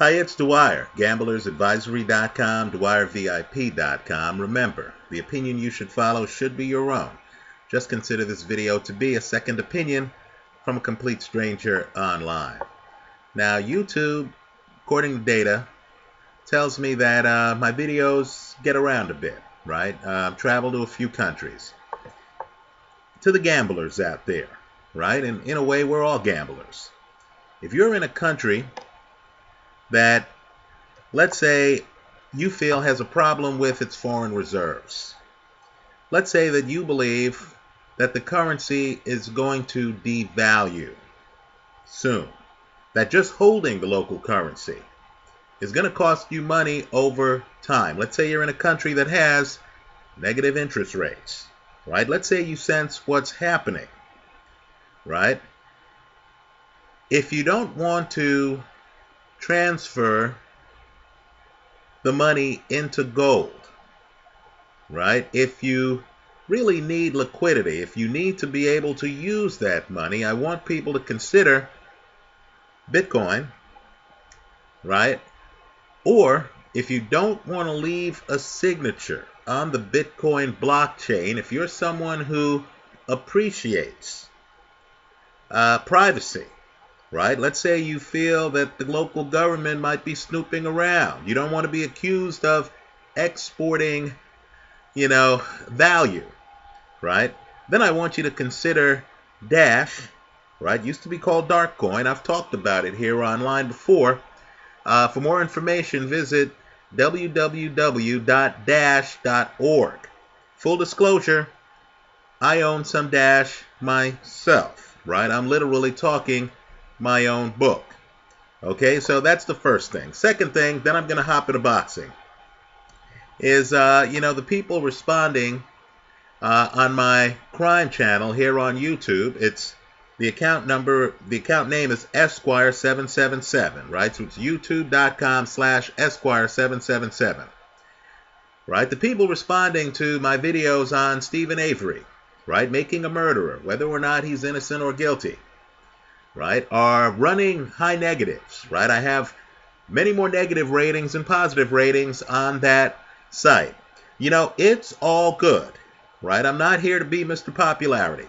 Hi, it's Dwyer, gamblersadvisory.com, dwyervip.com. Remember, the opinion you should follow should be your own. Just consider this video to be a second opinion from a complete stranger online. Now, YouTube, according to data, tells me that my videos get around a bit, right? Travel to a few countries. To the gamblers out there, right? And in a way, we're all gamblers. If you're in a country that, let's say, you feel has a problem with its foreign reserves. Let's say that you believe that the currency is going to devalue soon. That just holding the local currency is going to cost you money over time. Let's say you're in a country that has negative interest rates, right? Let's say you sense what's happening, right? If you don't want to transfer the money into gold, right? If you really need liquidity, if you need to be able to use that money, I want people to consider Bitcoin, right? Or if you don't want to leave a signature on the Bitcoin blockchain, if you're someone who appreciates privacy, right? Let's say you feel that the local government might be snooping around. You don't want to be accused of exporting, value, right? Then I want you to consider Dash, right? Used to be called Darkcoin. I've talked about it here online before. For more information, visit www.dash.org. Full disclosure, I own some Dash myself, right? I'm literally talking my own book. Okay, so that's the first thing. Second thing, then I'm going to hop into boxing, is, the people responding on my crime channel here on YouTube. It's the account name is Esquire777, right? So it's youtube.com/Esquire777, right? The people responding to my videos on Stephen Avery, right? Making a murderer, whether or not he's innocent or guilty, right, are running high negatives, right? I have many more negative ratings than positive ratings on that site. It's all good, right? I'm not here to be Mr. Popularity.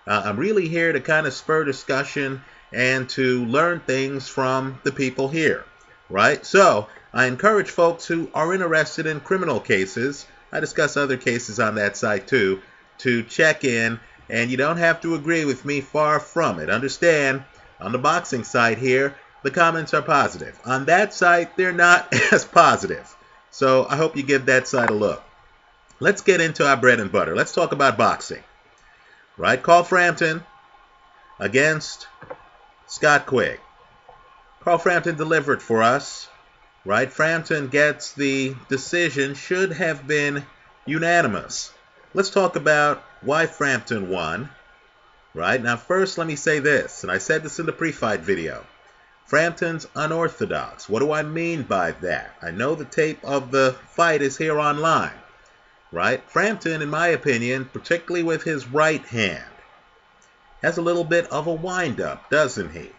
I'm really here to kind of spur discussion and to learn things from the people here, right? So I encourage folks who are interested in criminal cases, I discuss other cases on that site too, to check in. And you don't have to agree with me, far from it. Understand, on the boxing site here, the comments are positive. On that site, they're not as positive. So I hope you give that site a look. Let's get into our bread and butter. Let's talk about boxing. Right? Call Frampton against Scott Quigg. Carl Frampton delivered for us. Right? Frampton gets the decision, should have been unanimous. Let's talk about why Frampton won. Right? Now first let me say this, and I said this in the pre-fight video. Frampton's unorthodox. What do I mean by that? I know the tape of the fight is here online. Right? Frampton, in my opinion, particularly with his right hand, has a little bit of a wind-up, doesn't he?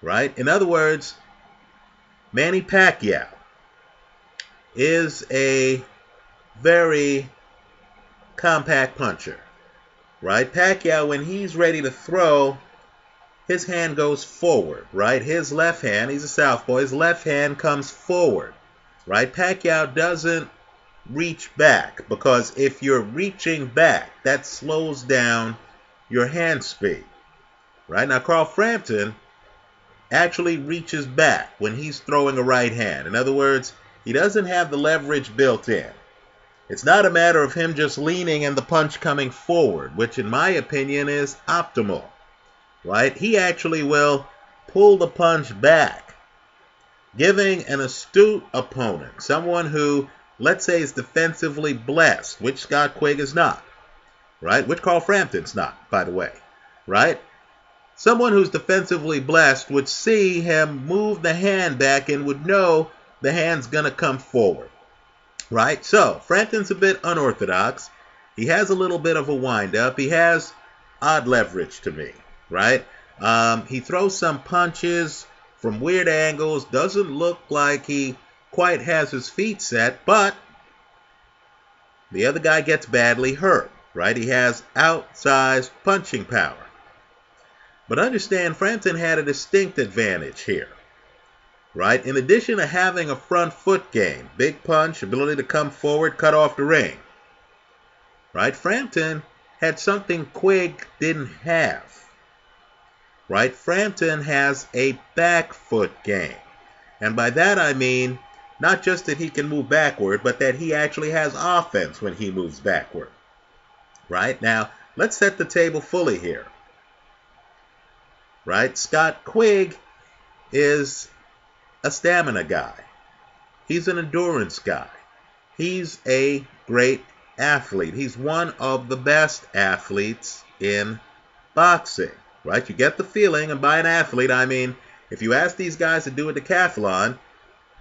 Right? In other words, Manny Pacquiao is a very compact puncher, right? Pacquiao, when he's ready to throw, his hand goes forward, right? His left hand, he's a southpaw, his left hand comes forward, right? Pacquiao doesn't reach back, because if you're reaching back, that slows down your hand speed, right? Now, Carl Frampton actually reaches back when he's throwing a right hand. In other words, he doesn't have the leverage built in. It's not a matter of him just leaning and the punch coming forward, which in my opinion is optimal, right? He actually will pull the punch back, giving an astute opponent, someone who, let's say, is defensively blessed, which Scott Quigg is not, right? Which Carl Frampton's not, by the way, right? Someone who's defensively blessed would see him move the hand back and would know the hand's going to come forward. Right? So, Frampton's a bit unorthodox. He has a little bit of a wind-up. He has odd leverage to me, right? He throws some punches from weird angles, doesn't look like he quite has his feet set, but the other guy gets badly hurt, right? He has outsized punching power. But understand, Frampton had a distinct advantage here, right? In addition to having a front foot game, big punch, ability to come forward, cut off the ring, right? Frampton had something Quigg didn't have, right? Frampton has a back foot game. And by that I mean not just that he can move backward, but that he actually has offense when he moves backward, right? Now, let's set the table fully here, right? Scott Quigg is a stamina guy. He's an endurance guy. He's a great athlete. He's one of the best athletes in boxing, right? You get the feeling, and by an athlete, I mean, if you ask these guys to do a decathlon,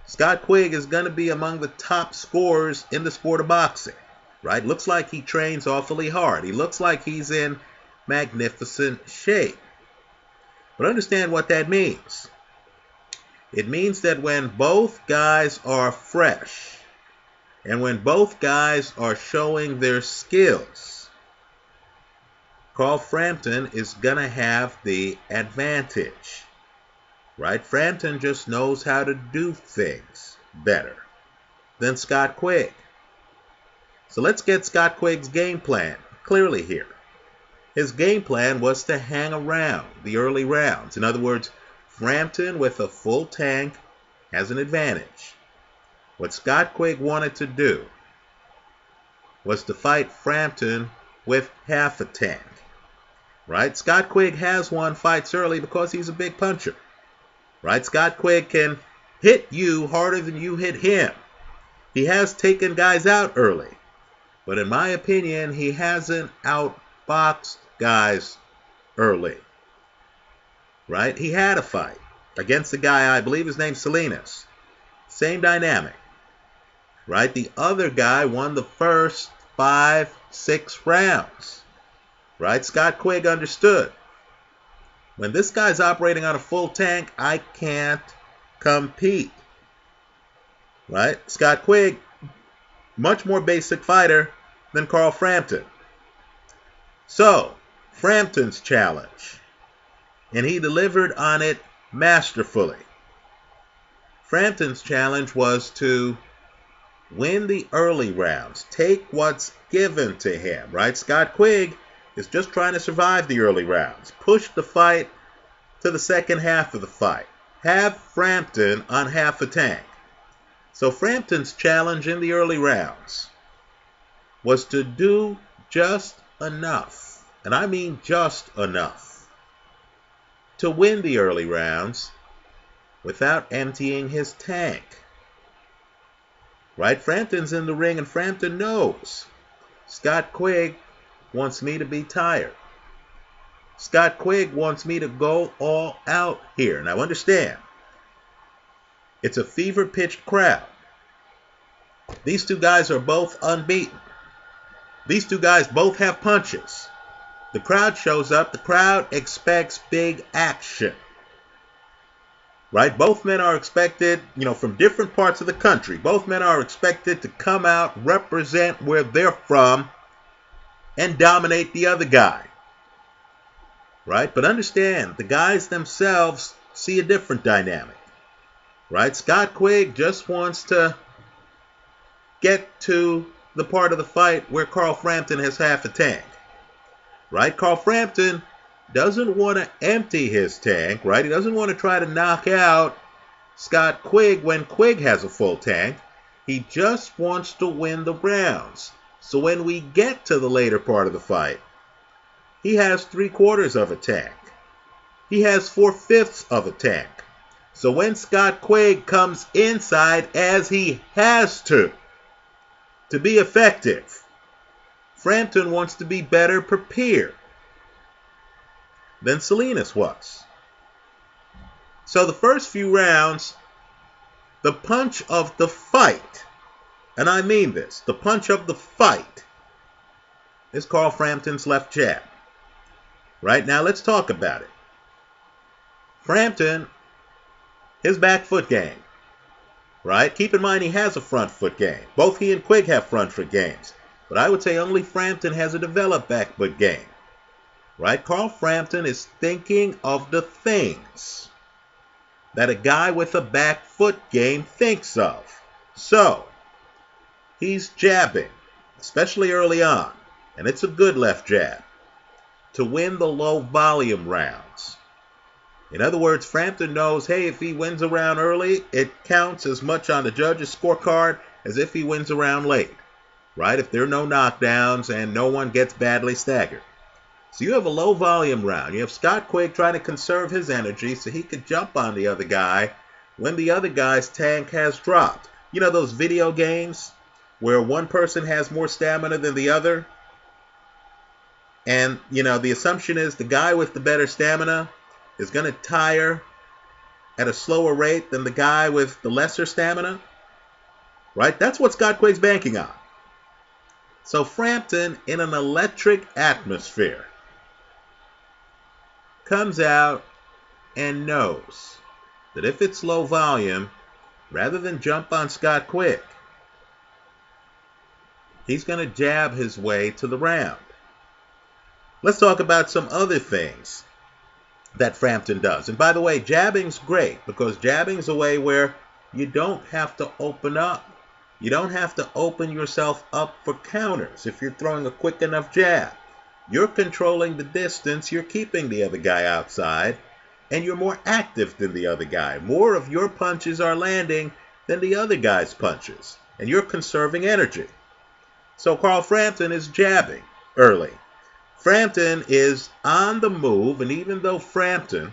Scott Quigg is going to be among the top scorers in the sport of boxing, right? Looks like he trains awfully hard. He looks like he's in magnificent shape. But understand what that means. It means that when both guys are fresh, and when both guys are showing their skills, Carl Frampton is going to have the advantage, right? Frampton just knows how to do things better than Scott Quigg. So let's get Scott Quigg's game plan clearly here. His game plan was to hang around the early rounds. In other words, Frampton with a full tank has an advantage. What Scott Quigg wanted to do was to fight Frampton with half a tank, right? Scott Quigg has won fights early because he's a big puncher, right? Scott Quigg can hit you harder than you hit him. He has taken guys out early, but in my opinion, he hasn't outboxed guys early, right? He had a fight against a guy, I believe his name's Salinas. Same dynamic, right? The other guy won the first 5-6 rounds, right? Scott Quigg understood. When this guy's operating on a full tank, I can't compete, right? Scott Quigg, much more basic fighter than Carl Frampton. So, Frampton's challenge, and he delivered on it masterfully. Frampton's challenge was to win the early rounds, take what's given to him, right? Scott Quigg is just trying to survive the early rounds, push the fight to the second half of the fight, have Frampton on half a tank. So Frampton's challenge in the early rounds was to do just enough, and I mean just enough, to win the early rounds without emptying his tank. Right? Frampton's in the ring, and Frampton knows Scott Quigg wants me to be tired. Scott Quigg wants me to go all out here. Now understand, it's a fever-pitched crowd. These two guys are both unbeaten. These two guys both have punches. The crowd shows up. The crowd expects big action. Right? Both men are expected, from different parts of the country. Both men are expected to come out, represent where they're from, and dominate the other guy. Right? But understand, the guys themselves see a different dynamic. Right? Scott Quigg just wants to get to the part of the fight where Carl Frampton has half a tank. Right? Carl Frampton doesn't want to empty his tank, right? He doesn't want to try to knock out Scott Quigg when Quigg has a full tank. He just wants to win the rounds. So when we get to the later part of the fight, he has 3/4 of a tank. He has 4/5 of a tank. So when Scott Quigg comes inside, as he has to be effective, Frampton wants to be better prepared than Salinas was. So the first few rounds, the punch of the fight, and I mean this, the punch of the fight, is Carl Frampton's left jab. Right now, let's talk about it. Frampton his back foot game. Right? Keep in mind he has a front foot game. Both he and Quigg have front foot games. But I would say only Frampton has a developed back foot game. Right? Carl Frampton is thinking of the things that a guy with a back foot game thinks of. So, he's jabbing, especially early on, and it's a good left jab, to win the low volume rounds. In other words, Frampton knows, hey, if he wins a round early, it counts as much on the judge's scorecard as if he wins a round late. Right? If there are no knockdowns and no one gets badly staggered. So you have a low volume round. You have Scott Quigg trying to conserve his energy so he could jump on the other guy when the other guy's tank has dropped. You know those video games where one person has more stamina than the other? And, the assumption is the guy with the better stamina is going to tire at a slower rate than the guy with the lesser stamina. Right? That's what Scott Quigg's banking on. So Frampton, in an electric atmosphere, comes out and knows that if it's low volume, rather than jump on Scott Quigg, he's going to jab his way to the round. Let's talk about some other things that Frampton does. And by the way, jabbing's great because jabbing's a way where you don't have to open up. You don't have to open yourself up for counters if you're throwing a quick enough jab. You're controlling the distance, you're keeping the other guy outside, and you're more active than the other guy. More of your punches are landing than the other guy's punches, and you're conserving energy. So Carl Frampton is jabbing early. Frampton is on the move, and even though Frampton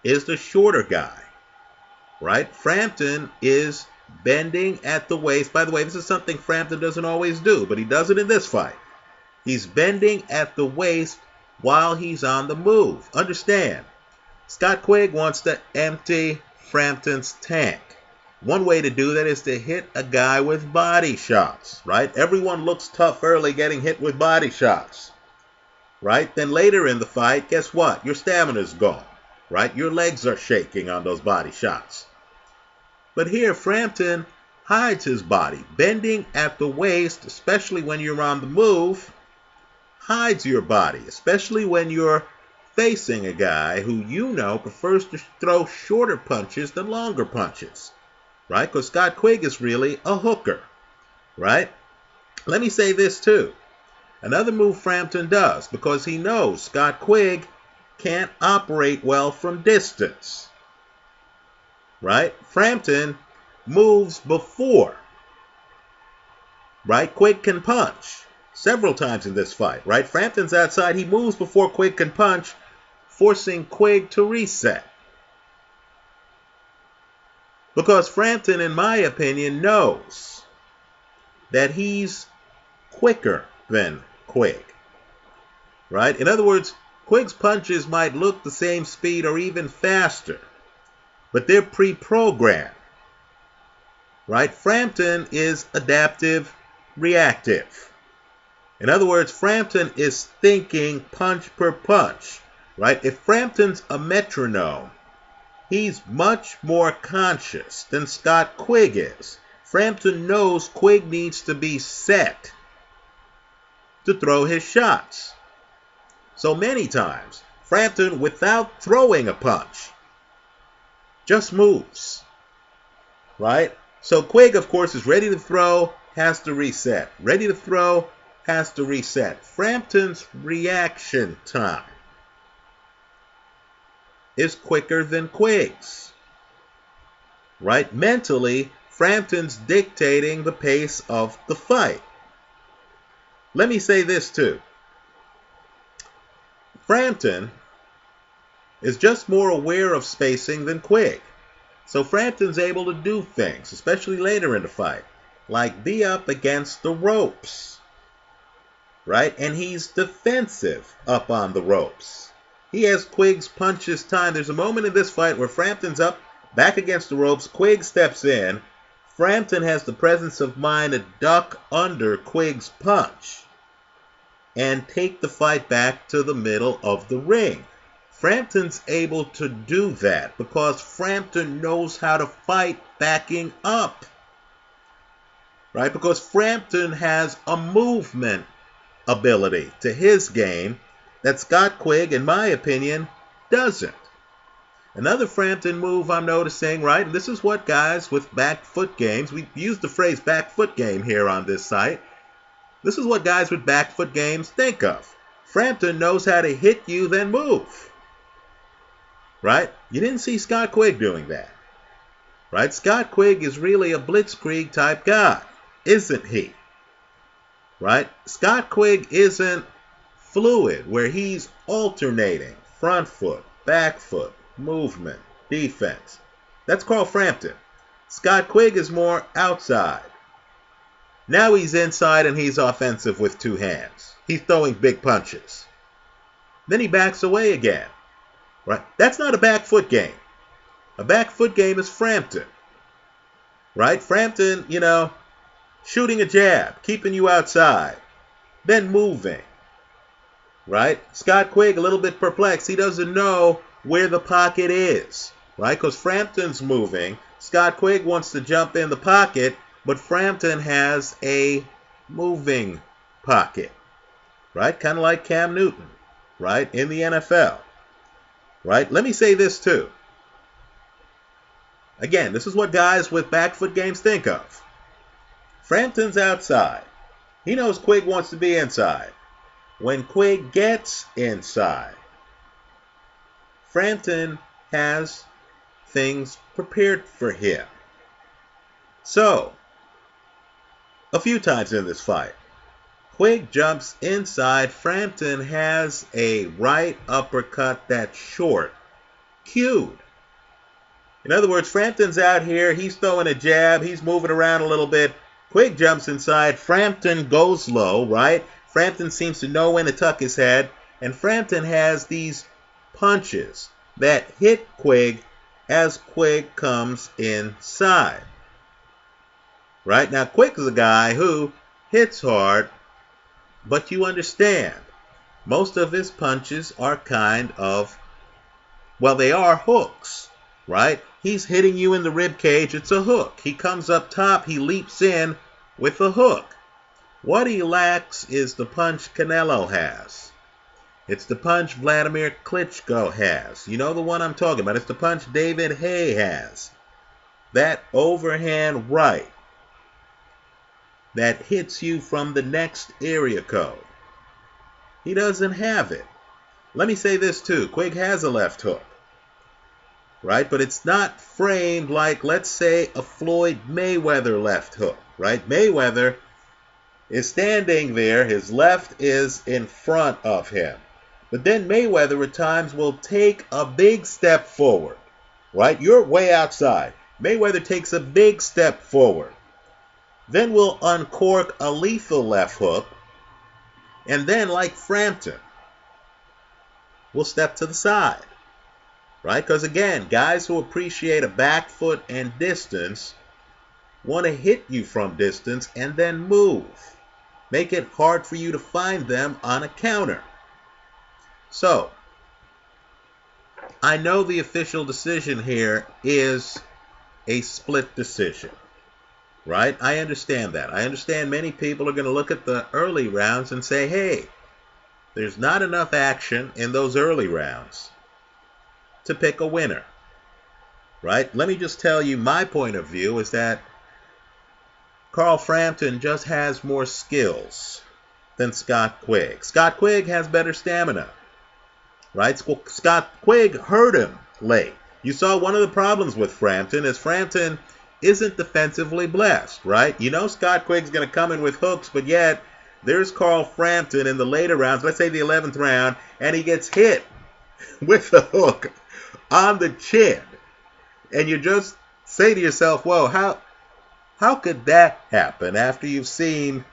is the shorter guy, right? Frampton is bending at the waist. By the way, this is something Frampton doesn't always do, but he does it in this fight. He's bending at the waist while he's on the move. Understand, Scott Quigg wants to empty Frampton's tank. One way to do that is to hit a guy with body shots, right? Everyone looks tough early getting hit with body shots, right? Then later in the fight, guess what? Your stamina's gone, right? Your legs are shaking on those body shots. But here, Frampton hides his body. Bending at the waist, especially when you're on the move, hides your body, especially when you're facing a guy who prefers to throw shorter punches than longer punches, right? Because Scott Quigg is really a hooker, right? Let me say this too. Another move Frampton does, because he knows Scott Quigg can't operate well from distance. Right? Frampton moves before. Right? Quigg can punch several times in this fight. Right? Frampton's outside. He moves before Quigg can punch, forcing Quigg to reset. Because Frampton, in my opinion, knows that he's quicker than Quigg. Right? In other words, Quigg's punches might look the same speed or even faster, but they're pre-programmed, right? Frampton is adaptive, reactive. In other words, Frampton is thinking punch per punch, right? If Frampton's a metronome, he's much more conscious than Scott Quigg is. Frampton knows Quigg needs to be set to throw his shots. So many times, Frampton, without throwing a punch, just moves, right? So Quigg, of course, is ready to throw, has to reset. Ready to throw, has to reset. Frampton's reaction time is quicker than Quigg's, right? Mentally, Frampton's dictating the pace of the fight. Let me say this too. Frampton is just more aware of spacing than Quigg. So Frampton's able to do things, especially later in the fight, like be up against the ropes, right? And he's defensive up on the ropes. He has Quigg's punches timed. There's a moment in this fight where Frampton's up, back against the ropes. Quigg steps in. Frampton has the presence of mind to duck under Quigg's punch and take the fight back to the middle of the ring. Frampton's able to do that because Frampton knows how to fight backing up. Right? Because Frampton has a movement ability to his game that Scott Quigg, in my opinion, doesn't. Another Frampton move I'm noticing, right? And this is what guys with back foot games, we use the phrase back foot game here on this site. This is what guys with back foot games think of. Frampton knows how to hit you, then move. Right? You didn't see Scott Quigg doing that. Right? Scott Quigg is really a blitzkrieg type guy, isn't he? Right? Scott Quigg isn't fluid, where he's alternating front foot, back foot, movement, defense. That's Carl Frampton. Scott Quigg is more outside. Now he's inside and he's offensive with two hands. He's throwing big punches. Then he backs away again. Right? That's not a back foot game. A back foot game is Frampton. Right? Frampton, shooting a jab, keeping you outside, then moving. Right? Scott Quigg, a little bit perplexed. He doesn't know where the pocket is. Right? Because Frampton's moving. Scott Quigg wants to jump in the pocket, but Frampton has a moving pocket. Right? Kind of like Cam Newton. Right? In the NFL. Right? Let me say this too. Again, this is what guys with back foot games think of. Frampton's outside. He knows Quigg wants to be inside. When Quigg gets inside, Frampton has things prepared for him. So, a few times in this fight, Quigg jumps inside. Frampton has a right uppercut that's short, cued. In other words, Frampton's out here, he's throwing a jab, he's moving around a little bit. Quigg jumps inside, Frampton goes low, right? Frampton seems to know when to tuck his head, and Frampton has these punches that hit Quigg as Quigg comes inside. Right? Now, Quigg is a guy who hits hard, but you understand, most of his punches are kind of, they are hooks. Right? He's hitting you in the rib cage. It's a hook. He comes up top. He leaps in with a hook. What he lacks is the punch Canelo has. It's the punch Vladimir Klitschko has. You know the one I'm talking about. It's the punch David Haye has. That overhand right that hits you from the next area code. He doesn't have it. Let me say this too. Quigg has a left hook. Right? But it's not framed like, let's say, a Floyd Mayweather left hook. Right? Mayweather is standing there. His left is in front of him. But then Mayweather at times will take a big step forward. Right? You're way outside. Mayweather takes a big step forward. Then will uncork a lethal left hook. And then, like Frampton, will step to the side. Right? Because again, guys who appreciate a back foot and distance want to hit you from distance and then move. Make it hard for you to find them on a counter. So, I know the official decision here is a split decision. Right? I understand that. I understand many people are going to look at the early rounds and say, hey, there's not enough action in those early rounds to pick a winner. Right? Let me just tell you my point of view is that Carl Frampton just has more skills than Scott Quigg. Scott Quigg has better stamina. Right? Scott Quigg hurt him late. You saw one of the problems with Frampton is Frampton isn't defensively blessed, right? You know Scott Quigg's going to come in with hooks, but yet there's Carl Frampton in the later rounds, let's say the 11th round, and he gets hit with a hook on the chin. And you just say to yourself, whoa, how could that happen after you've seen,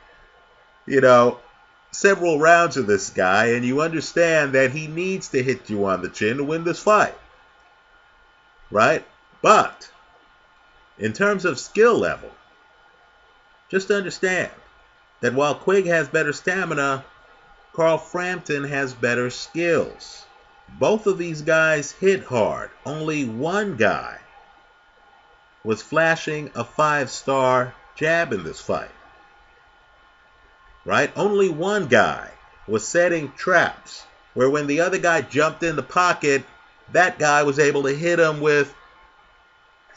several rounds of this guy and you understand that he needs to hit you on the chin to win this fight, right? But in terms of skill level, just understand that while Quigg has better stamina, Carl Frampton has better skills. Both of these guys hit hard. Only one guy was flashing a 5-star jab in this fight. Right? Only one guy was setting traps where when the other guy jumped in the pocket, that guy was able to hit him with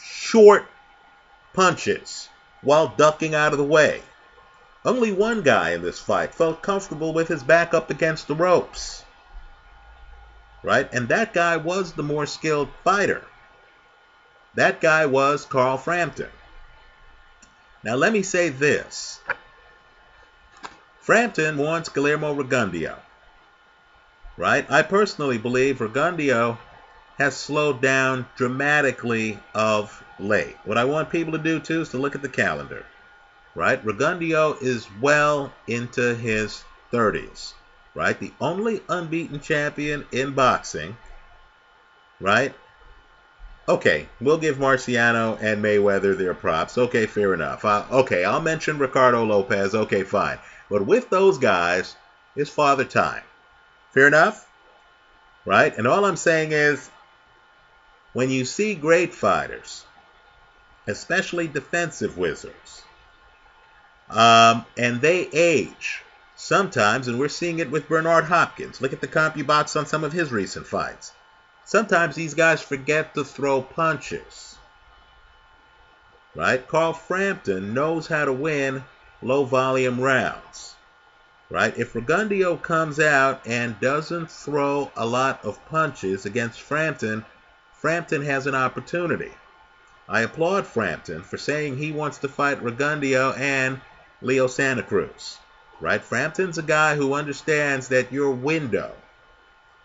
short punches while ducking out of the way. Only one guy in this fight felt comfortable with his back up against the ropes. Right? And that guy was the more skilled fighter. That guy was Carl Frampton. Now let me say this. Frampton wants Guillermo Rigondeaux. Right? I personally believe Rigondeaux has slowed down dramatically of late. What I want people to do too is to look at the calendar. Right? Rigondeaux is well into his 30s. Right? The only unbeaten champion in boxing. Right? Okay, we'll give Marciano and Mayweather their props. Okay, fair enough. I'll mention Ricardo Lopez. Okay, fine. But with those guys, it's father time. Fair enough? Right? And all I'm saying is, when you see great fighters, especially defensive wizards, and they age sometimes, and we're seeing it with Bernard Hopkins. Look at the CompuBox on some of his recent fights. Sometimes these guys forget to throw punches. Right? Carl Frampton knows how to win low-volume rounds. Right? If Rigondeaux comes out and doesn't throw a lot of punches against Frampton, Frampton has an opportunity. I applaud Frampton for saying he wants to fight Rigondeaux and Leo Santa Cruz. Right? Frampton's a guy who understands that your window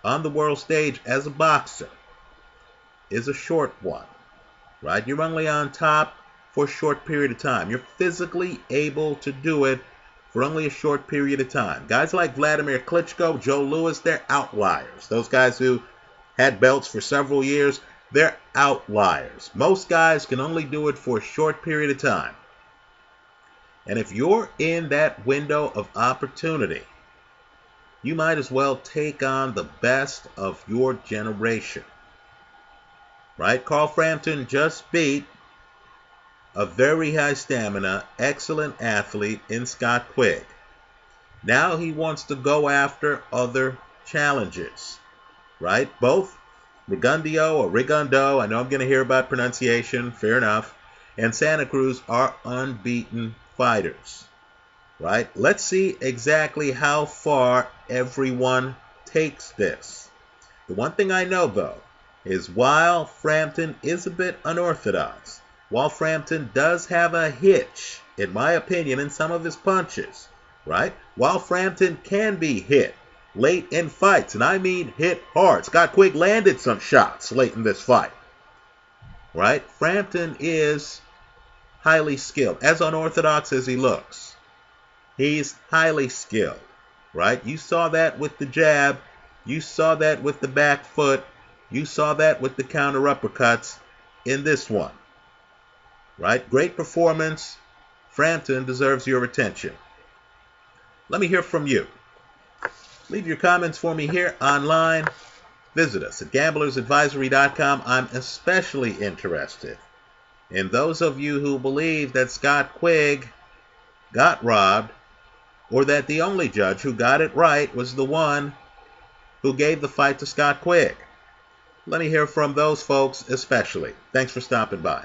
on the world stage as a boxer is a short one. Right? You're only on top for a short period of time. You're physically able to do it for only a short period of time. Guys like Vladimir Klitschko, Joe Louis, they're outliers. Those guys who had belts for several years, they're outliers. Most guys can only do it for a short period of time. And if you're in that window of opportunity, you might as well take on the best of your generation. Right? Carl Frampton just beat a very high stamina, excellent athlete in Scott Quigg. Now he wants to go after other challenges. Right? Both Rigondeaux or Rigondeaux, I know I'm going to hear about pronunciation, fair enough, and Santa Cruz are unbeaten fighters. Right? Let's see exactly how far everyone takes this. The one thing I know, though, is while Frampton is a bit unorthodox, while Frampton does have a hitch, in my opinion, in some of his punches, right? While Frampton can be hit late in fights, and I mean hit hard. Scott Quigg landed some shots late in this fight, right? Frampton is highly skilled, as unorthodox as he looks. He's highly skilled, right? You saw that with the jab. You saw that with the back foot. You saw that with the counter uppercuts in this one, right? Great performance. Frampton deserves your attention. Let me hear from you. Leave your comments for me here online. Visit us at gamblersadvisory.com. I'm especially interested in those of you who believe that Scott Quigg got robbed, or that the only judge who got it right was the one who gave the fight to Scott Quigg. Let me hear from those folks especially. Thanks for stopping by.